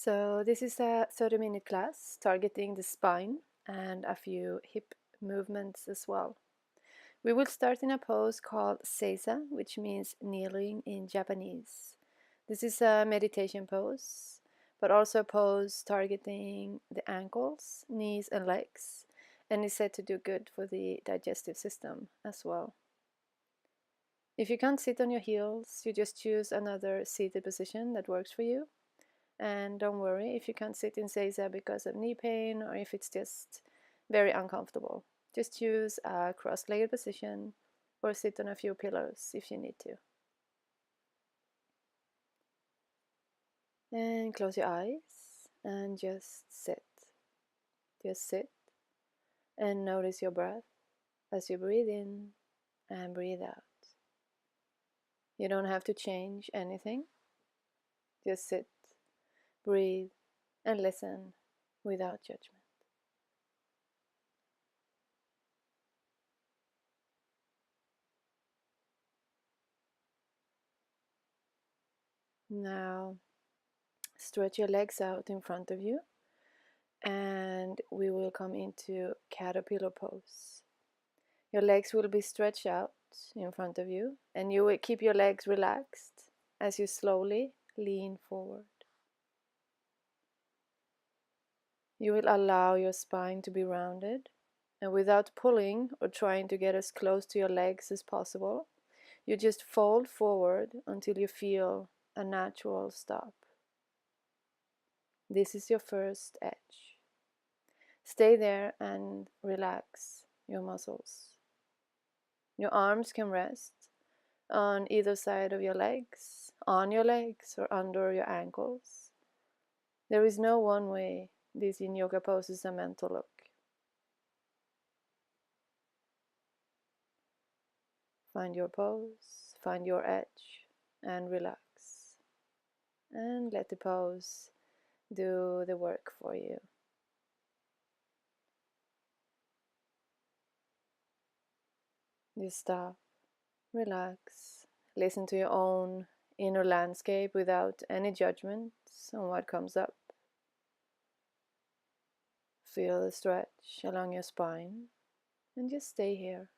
So this is a 30-minute class targeting the spine and a few hip movements as well. We will start in a pose called Seiza, which means kneeling in Japanese. This is a meditation pose, but also a pose targeting the ankles, knees and legs, and is said to do good for the digestive system as well. If you can't sit on your heels, you just choose another seated position that works for you. And don't worry if you can't sit in Seiza because of knee pain or if it's just very uncomfortable. Just choose a cross-legged position or sit on a few pillows if you need to. And close your eyes and just sit. Just sit and notice your breath as you breathe in and breathe out. You don't have to change anything. Just sit, breathe, and listen without judgment. Now, stretch your legs out in front of you, and we will come into caterpillar pose. Your legs will be stretched out in front of you, and you will keep your legs relaxed as you slowly lean forward. You will allow your spine to be rounded, and without pulling or trying to get as close to your legs as possible, you just fold forward until you feel a natural stop. This is your first edge. Stay there and relax your muscles. Your arms can rest on either side of your legs, on your legs or under your ankles. There is no one way these yin yoga poses are meant to look. Find your pose, find your edge, and relax. And let the pose do the work for you. Just stop, relax, listen to your own inner landscape without any judgments on what comes up. Feel the stretch along your spine and just stay here.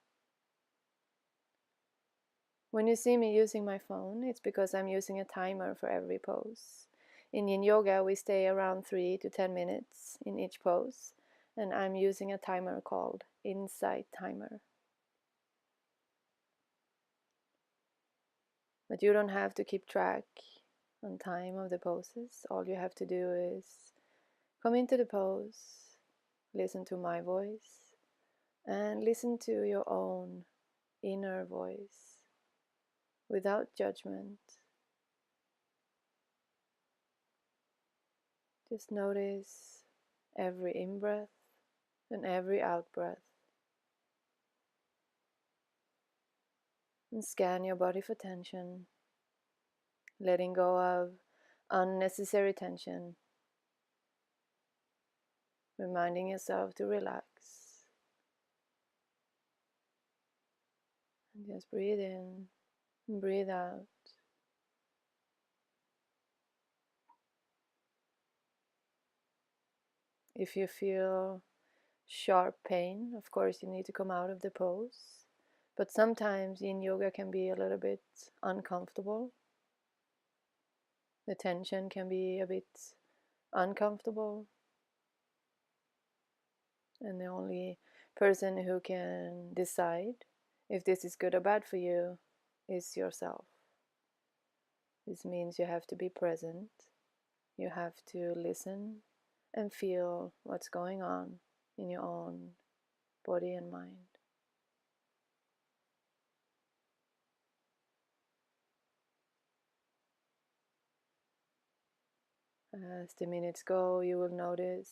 When you see me using my phone, it's because I'm using a timer for every pose. In Yin Yoga, we stay around 3 to 10 minutes in each pose, and I'm using a timer called Insight Timer. But you don't have to keep track on time of the poses. All you have to do is come into the pose, listen to my voice, and listen to your own inner voice without judgment. Just notice every in-breath and every out-breath. And scan your body for tension, letting go of unnecessary tension, reminding yourself to relax. And just breathe in and breathe out. If you feel sharp pain, of course you need to come out of the pose. But sometimes yin yoga can be a little bit uncomfortable. The tension can be a bit uncomfortable. And the only person who can decide if this is good or bad for you is yourself. This means you have to be present. You have to listen and feel what's going on in your own body and mind. As the minutes go, you will notice,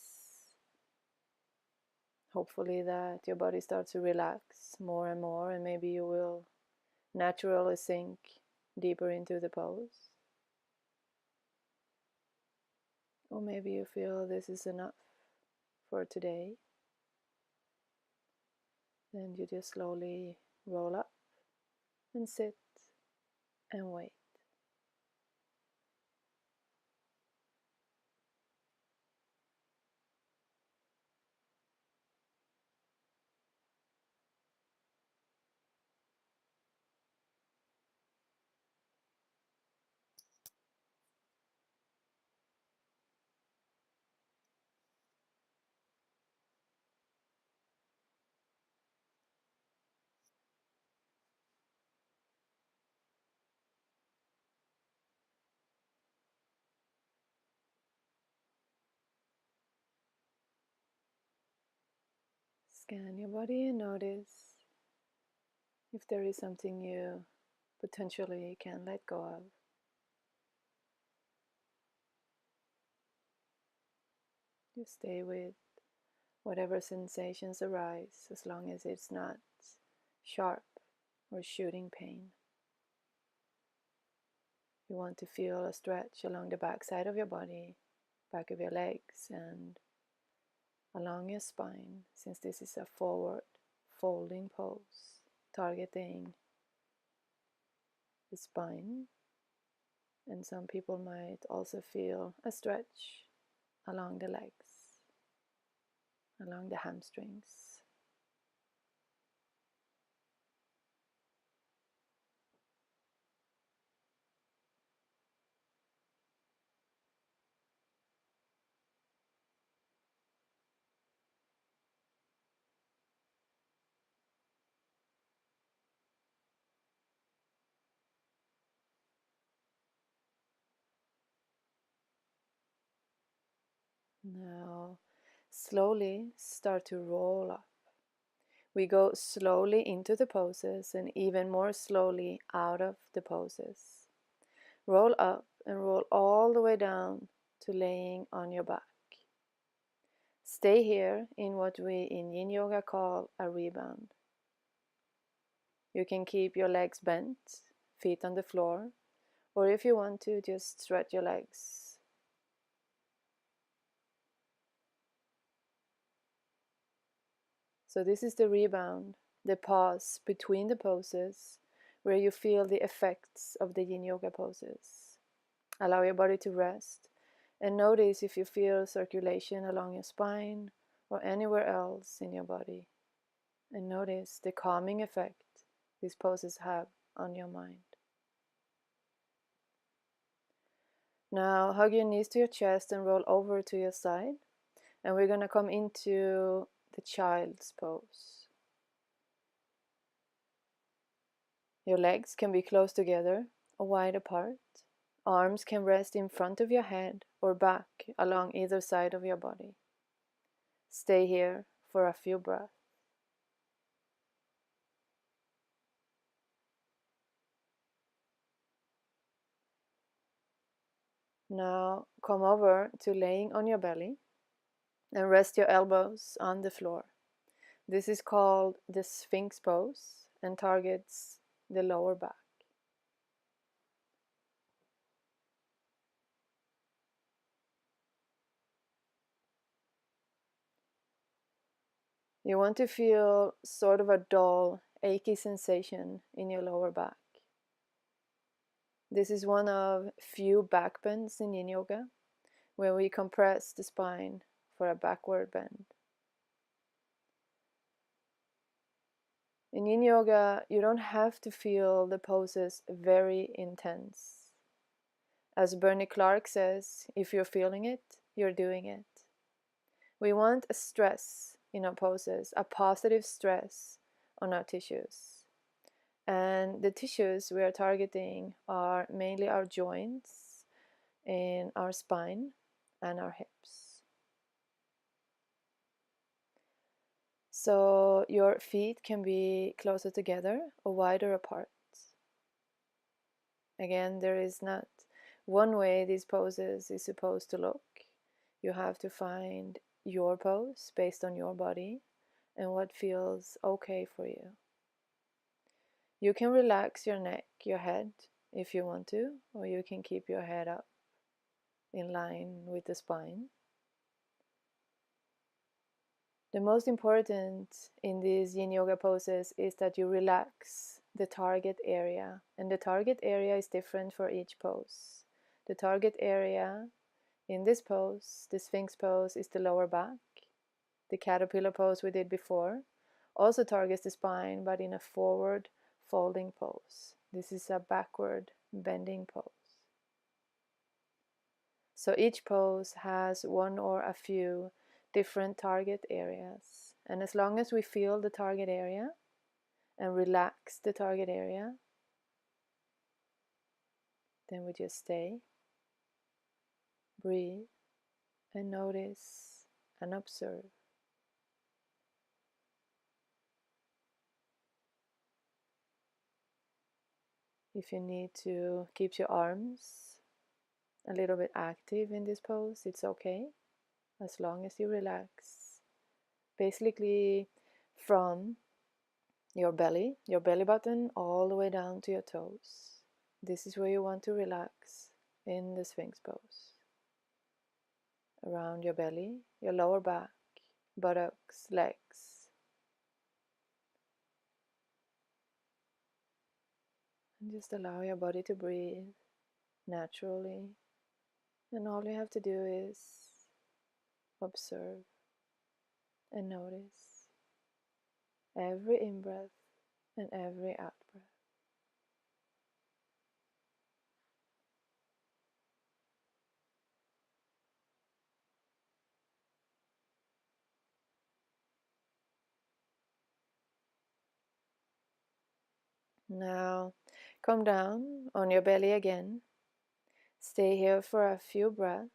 hopefully, that your body starts to relax more and more, and maybe you will naturally sink deeper into the pose. Or maybe you feel this is enough for today. Then you just slowly roll up and sit and wait. Scan your body and notice if there is something you potentially can let go of. Just stay with whatever sensations arise as long as it's not sharp or shooting pain. You want to feel a stretch along the back side of your body, back of your legs, and along your spine, since this is a forward folding pose, targeting the spine. And some people might also feel a stretch along the legs, along the hamstrings. Now, slowly start to roll up. We go slowly into the poses and even more slowly out of the poses. Roll up and roll all the way down to laying on your back. Stay here in what we in Yin Yoga call a rebound. You can keep your legs bent, feet on the floor, or if you want to, just stretch your legs. So this is the rebound, the pause between the poses, where you feel the effects of the Yin Yoga poses. Allow your body to rest and notice if you feel circulation along your spine or anywhere else in your body. And notice the calming effect these poses have on your mind. Now hug your knees to your chest and roll over to your side. And we're going to come into the child's pose. Your legs can be close together or wide apart. Arms can rest in front of your head or back along either side of your body. Stay here for a few breaths. Now come over to laying on your belly and rest your elbows on the floor. This is called the Sphinx pose and targets the lower back. You want to feel sort of a dull, achy sensation in your lower back. This is one of few back bends in Yin Yoga, where we compress the spine for a backward bend. In Yin Yoga, you don't have to feel the poses very intense. As Bernie Clark says, if you're feeling it, you're doing it. We want a stress in our poses, a positive stress on our tissues. And the tissues we are targeting are mainly our joints in our spine and our hips. So your feet can be closer together or wider apart. Again, there is not one way these poses is supposed to look. You have to find your pose based on your body and what feels okay for you. You can relax your neck, your head, if you want to, or you can keep your head up in line with the spine. The most important in these Yin Yoga poses is that you relax the target area, and the target area is different for each pose. The target area in this pose, the Sphinx pose, is the lower back. The caterpillar pose we did before also targets the spine, but in a forward folding pose. This is a backward bending pose. So each pose has one or a few different target areas. And as long as we feel the target area and relax the target area, then we just stay, breathe, and notice and observe. If you need to keep your arms a little bit active in this pose, it's okay, as long as you relax. Basically from your belly button, all the way down to your toes. This is where you want to relax in the Sphinx pose. Around your belly, your lower back, buttocks, legs. And just allow your body to breathe naturally. And all you have to do is observe and notice every in-breath and every out-breath. Now come down on your belly again. Stay here for a few breaths,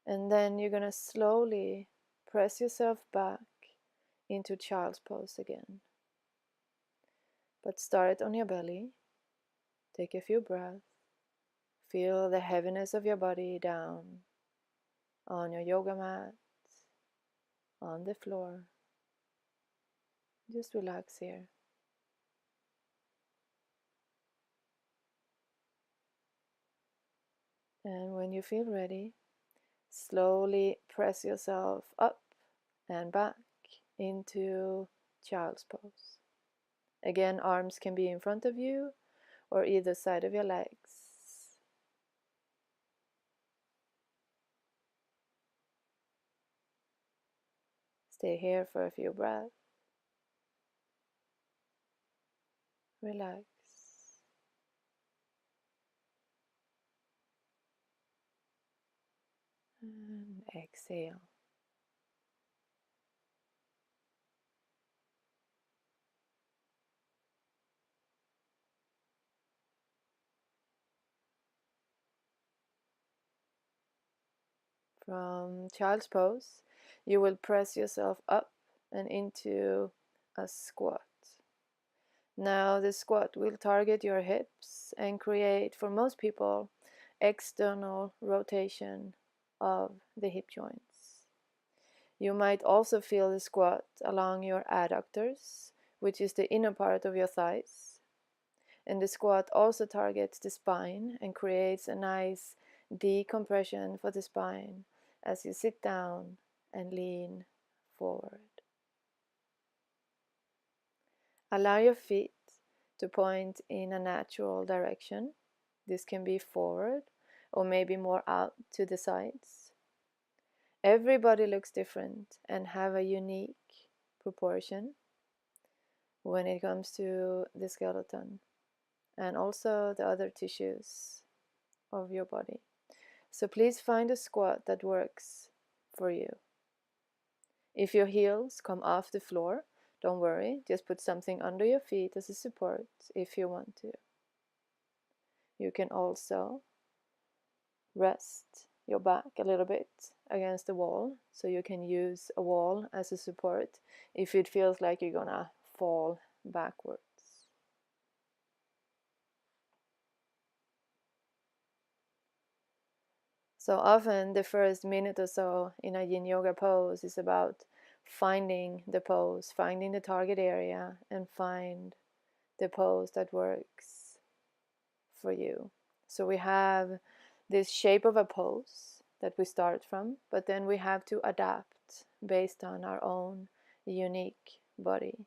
and then you're gonna slowly press yourself back into child's pose again. But start on your belly. Take a few breaths. Feel the heaviness of your body down on your yoga mat, on the floor. Just relax here. And when you feel ready, slowly press yourself up and back into child's pose. Again, arms can be in front of you or either side of your legs. Stay here for a few breaths. Relax. And exhale. From child's pose, you will press yourself up and into a squat. Now the squat will target your hips and create, for most people, external rotation of the hip joints. You might also feel the squat along your adductors, which is the inner part of your thighs. And the squat also targets the spine and creates a nice decompression for the spine as you sit down and lean forward. Allow your feet to point in a natural direction. This can be forward or maybe more out to the sides. Everybody looks different and have a unique proportion when it comes to the skeleton and also the other tissues of your body. So please find a squat that works for you. If your heels come off the floor, don't worry, just put something under your feet as a support if you want to. You can also rest your back a little bit against the wall, so you can use a wall as a support if it feels like you're gonna fall backwards. So often the first minute or so in a yin yoga pose is about finding the pose, finding the target area, and find the pose that works for you. So we have this shape of a pose that we start from, but then we have to adapt based on our own unique body.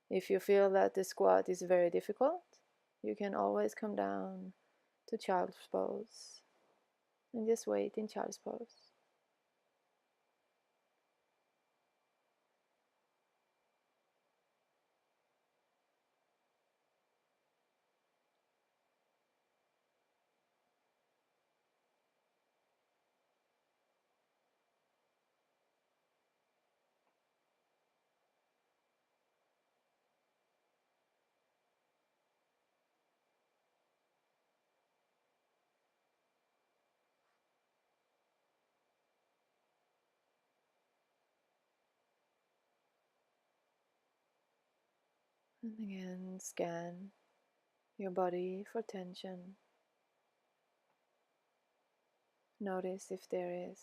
If you feel that the squat is very difficult, you can always come down to child's pose and just wait in child's pose. And again, scan your body for tension. Notice if there is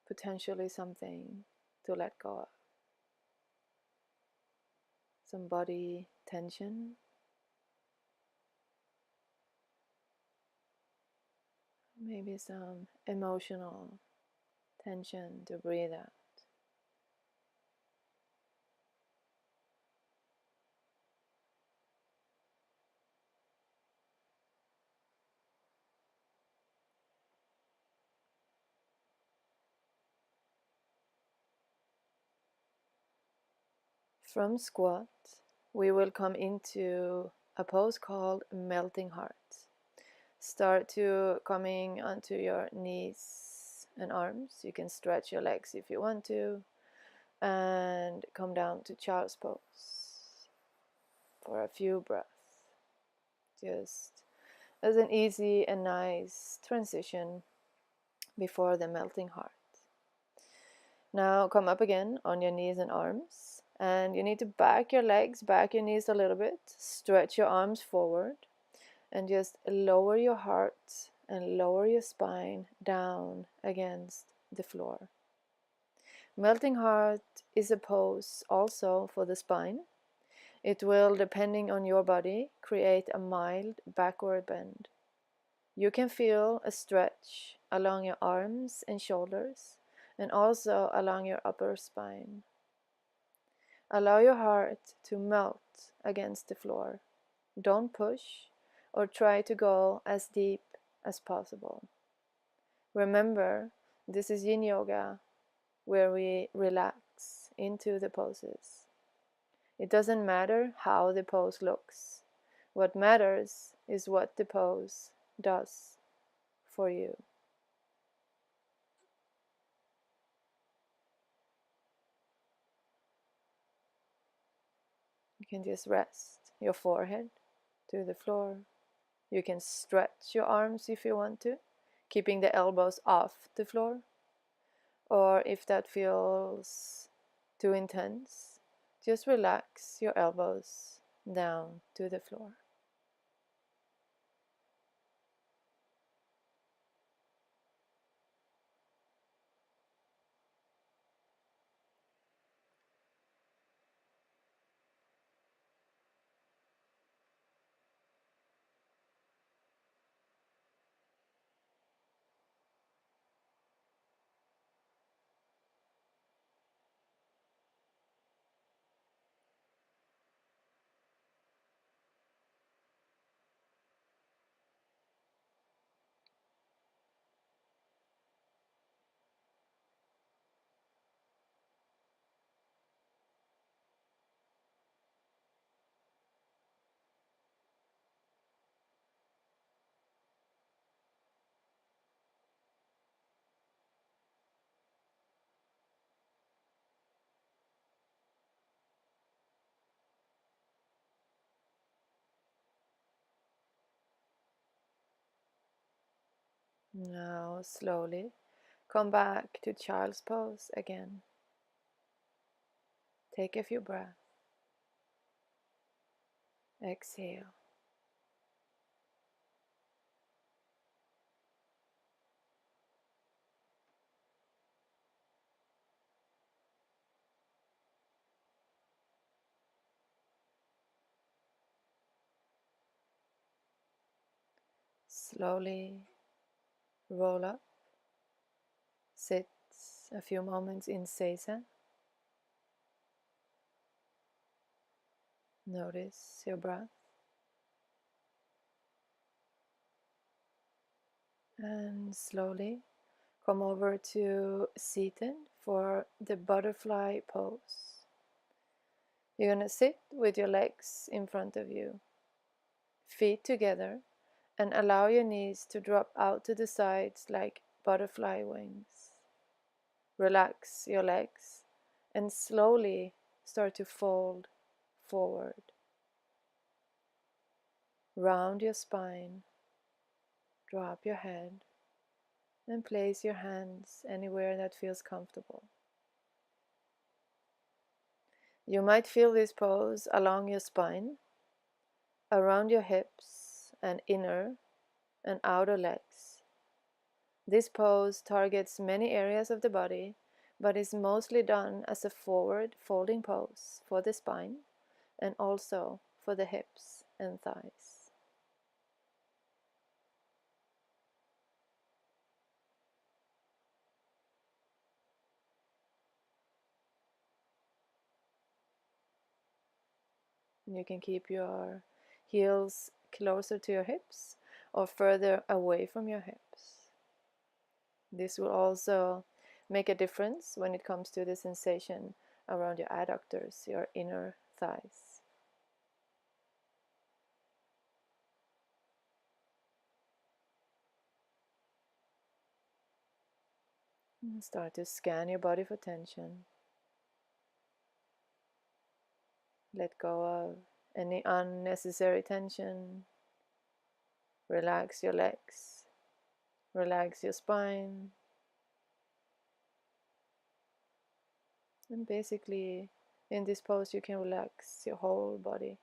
potentially something to let go of. Some body tension, maybe some emotional tension to breathe out. From squat, we will come into a pose called melting heart. Start to coming onto your knees and arms. You can stretch your legs if you want to, and come down to child's pose for a few breaths. Just as an easy and nice transition before the melting heart. Now come up again on your knees and arms, and you need to back your legs, back your knees a little bit, stretch your arms forward, and just lower your heart and lower your spine down against the floor. Melting heart is a pose also for the spine. It will, depending on your body, create a mild backward bend. You can feel a stretch along your arms and shoulders, and also along your upper spine. Allow your heart to melt against the floor. Don't push or try to go as deep as possible. Remember, this is Yin Yoga, where we relax into the poses. It doesn't matter how the pose looks. What matters is what the pose does for you. You can just rest your forehead to the floor. You can stretch your arms if you want to, keeping the elbows off the floor. Or if that feels too intense, just relax your elbows down to the floor. Now slowly come back to child's pose again. Take a few breaths. Exhale. Slowly roll up. Sit a few moments in Seiza. Notice your breath. And slowly come over to seated for the butterfly pose. You're going to sit with your legs in front of you, feet together, and allow your knees to drop out to the sides like butterfly wings. Relax your legs and slowly start to fold forward. Round your spine, drop your head, and place your hands anywhere that feels comfortable. You might feel this pose along your spine, around your hips and inner and outer legs. This pose targets many areas of the body, but is mostly done as a forward folding pose for the spine and also for the hips and thighs. You can keep your heels closer to your hips or further away from your hips. This will also make a difference when it comes to the sensation around your adductors, your inner thighs. And start to scan your body for tension. Let go of any unnecessary tension. Relax your legs. Relax your spine. And basically, in this pose, you can relax your whole body.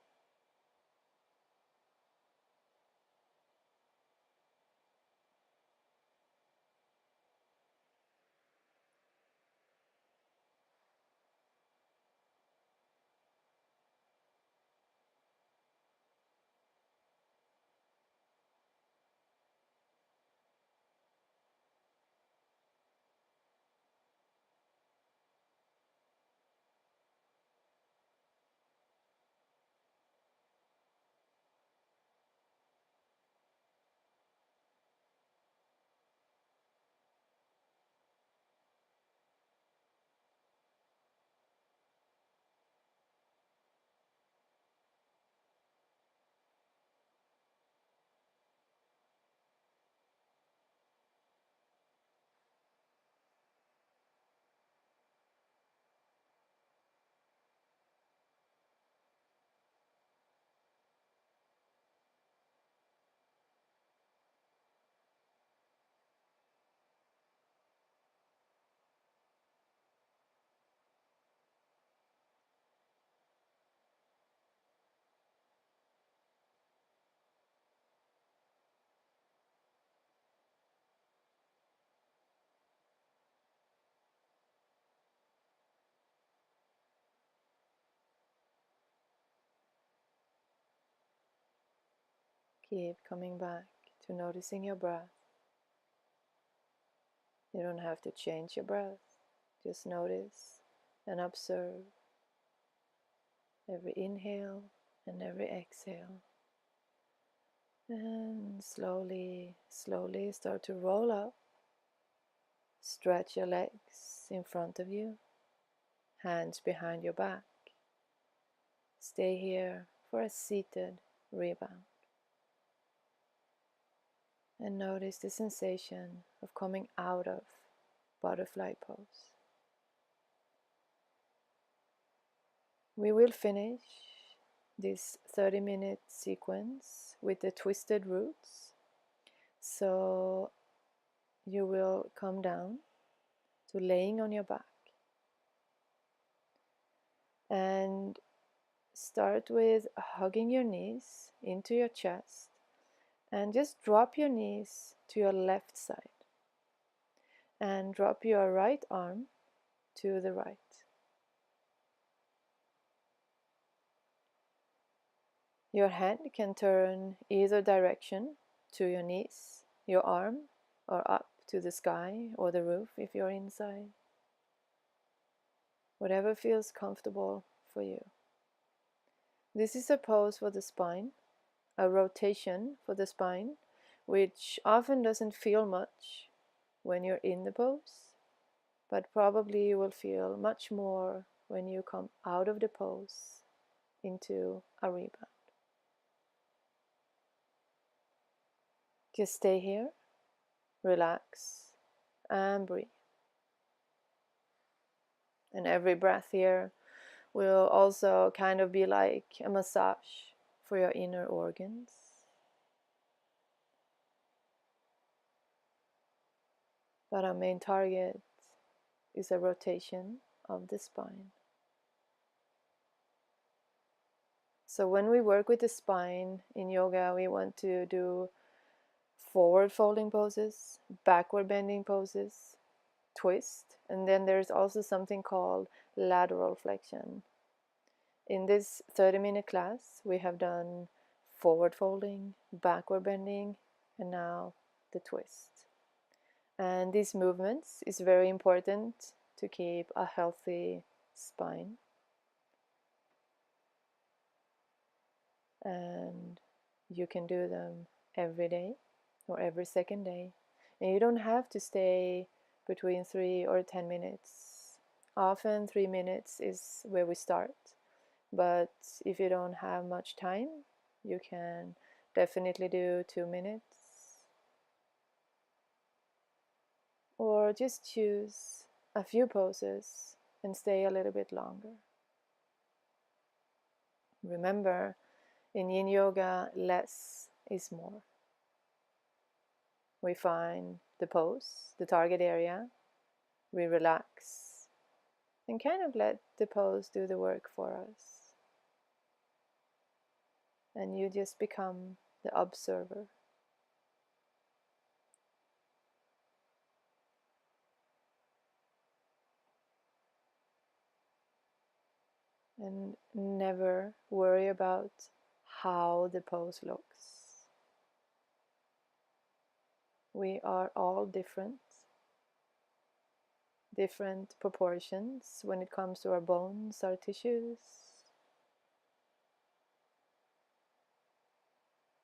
Keep coming back to noticing your breath. You don't have to change your breath. Just notice and observe every inhale and every exhale. And slowly, slowly start to roll up. Stretch your legs in front of you, hands behind your back. Stay here for a seated rebound. And notice the sensation of coming out of butterfly pose. We will finish this 30-minute sequence with the twisted roots. So you will come down to laying on your back and start with hugging your knees into your chest and just drop your knees to your left side and drop your right arm to the right. Your hand can turn either direction to your knees, your arm, or up to the sky or the roof if you're inside. Whatever feels comfortable for you. This is a pose for the spine, a rotation for the spine, which often doesn't feel much when you're in the pose, but probably you will feel much more when you come out of the pose into a rebound. Just stay here, relax, and breathe. And every breath here will also kind of be like a massage for your inner organs. But our main target is a rotation of the spine. So when we work with the spine in yoga, we want to do forward folding poses, backward bending poses, twist, and then there's also something called lateral flexion. In this 30-minute class, we have done forward folding, backward bending, and now the twist. And these movements is very important to keep a healthy spine. And you can do them every day or every second day. And you don't have to stay between 3 or 10 minutes. Often 3 minutes is where we start. But if you don't have much time, you can definitely do 2 minutes. Or just choose a few poses and stay a little bit longer. Remember, in Yin Yoga, less is more. We find the pose, the target area, we relax, and kind of let the pose do the work for us. And you just become the observer. And never worry about how the pose looks. We are all different proportions when it comes to our bones, our tissues.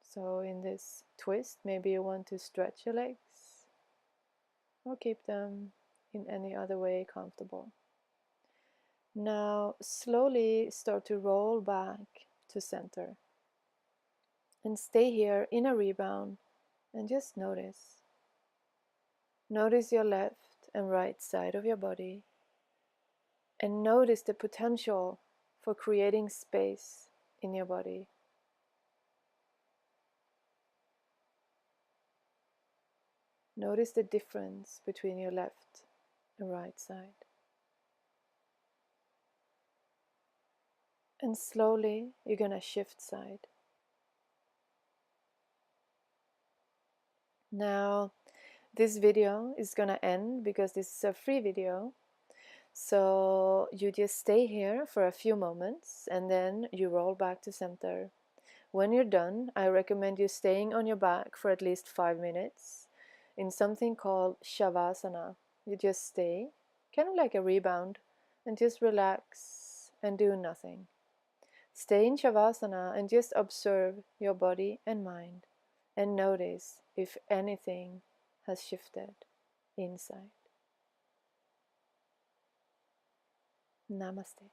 So in this twist, maybe you want to stretch your legs or keep them in any other way comfortable. Now slowly start to roll back to center and stay here in a rebound and just notice. Notice your left and right side of your body and notice the potential for creating space in your body. Notice the difference between your left and right side. And slowly you're gonna shift side. Now this video is gonna end because this is a free video. So you just stay here for a few moments and then you roll back to center. When you're done, I recommend you staying on your back for at least 5 minutes in something called Shavasana. You just stay, kind of like a rebound, and just relax and do nothing. Stay in Shavasana and just observe your body and mind and notice if anything has shifted inside. Namaste.